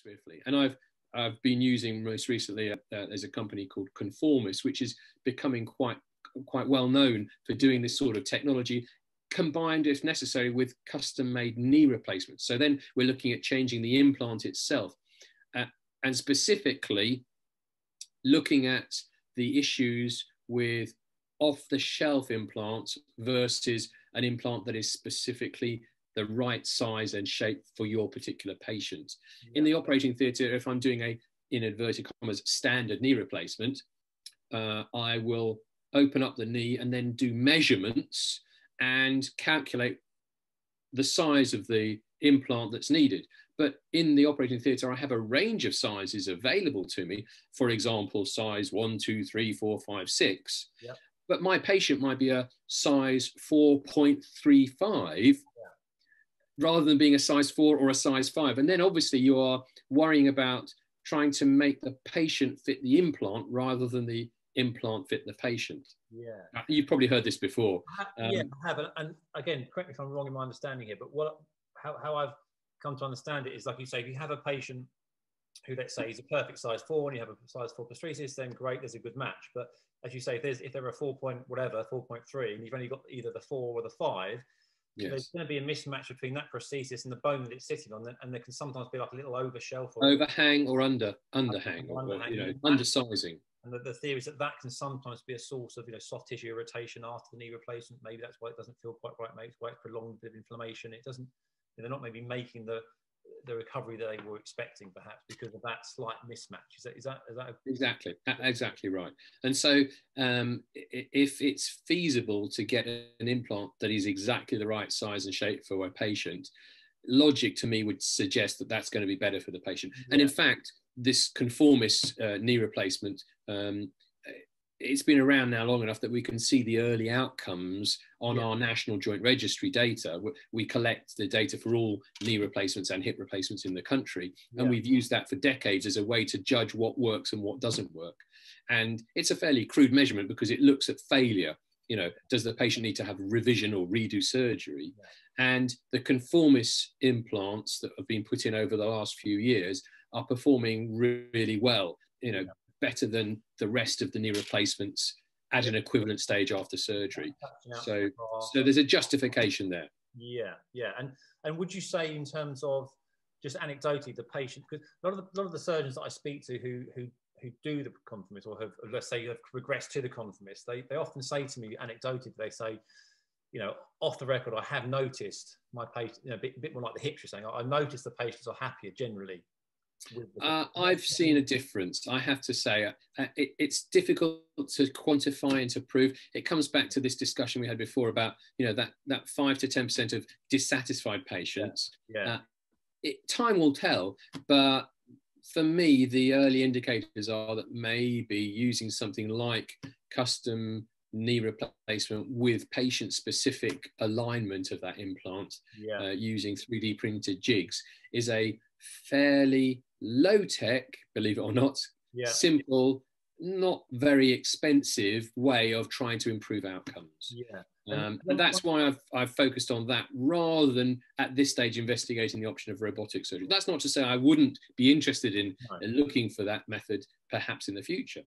swiftly. And I've been using most recently there's a company called Conformis, which is becoming quite well known for doing this sort of technology, combined, if necessary, with custom-made knee replacements. So then we're looking at changing the implant itself, and specifically looking at the issues with off-the-shelf implants versus an implant that is specifically the right size and shape for your particular patient. In the operating theatre, if I'm doing a, in inverted commas, standard knee replacement, I will open up the knee and then do measurements and calculate the size of the implant that's needed. But in the operating theatre, I have a range of sizes available to me. For example, size 1, 2, 3, 4, 5, 6. Yep. But my patient might be a size 4.35 rather than being a size 4 or a size 5. And then obviously you are worrying about trying to make the patient fit the implant rather than the implant fit the patient. Yeah. You've probably heard this before. Yeah, I have. And again, correct me if I'm wrong in my understanding here, but how I've come to understand it is, like you say, if you have a patient who, let's say, is a perfect size 4 and you have a size 4 prosthesis, then great, there's a good match. But as you say, if they're a 4.3 and you've only got either the 4 or the 5, yes, there's going to be a mismatch between that prosthesis and the bone that it's sitting on, and there can sometimes be like a little overshelf or overhang or underhang, or undersizing. And the theory is that can sometimes be a source of soft tissue irritation after the knee replacement. Maybe that's why it doesn't feel quite right. Maybe it's why it's prolonged bit of inflammation. It doesn't. They're not maybe making the recovery that they were expecting, perhaps because of that slight mismatch. Is that exactly right? And so, if it's feasible to get an implant that is exactly the right size and shape for a patient, logic to me would suggest that that's going to be better for the patient. Yeah. And in fact, this Conformis knee replacement, it's been around now long enough that we can see the early outcomes on our national joint registry data. We collect the data for all knee replacements and hip replacements in the country. And we've used that for decades as a way to judge what works and what doesn't work. And it's a fairly crude measurement because it looks at failure. Does the patient need to have revision or redo surgery? And the Conformis implants that have been put in over the last few years are performing really well, better than the rest of the knee replacements at an equivalent stage after surgery. So there's a justification there. Yeah. And would you say, in terms of just anecdotally, the patient, because a lot of the surgeons that I speak to who do the Conformis, or have, let's say, have regressed to the Conformis, they often say to me anecdotally, they say, off the record, I have noticed my patient, a bit more like the hips you're saying, I've noticed the patients are happier generally. I've seen a difference, I have to say. It's difficult to quantify and to prove. It comes back to this discussion we had before about that 5 to 10% of dissatisfied patients. Time will tell, but for me the early indicators are that maybe using something like custom knee replacement with patient-specific alignment of that implant, using 3D printed jigs, is a fairly low-tech, believe it or not, simple, not very expensive way of trying to improve outcomes. And that's why I've focused on that rather than at this stage investigating the option of robotic surgery. That's not to say I wouldn't be interested in looking for that method perhaps in the future.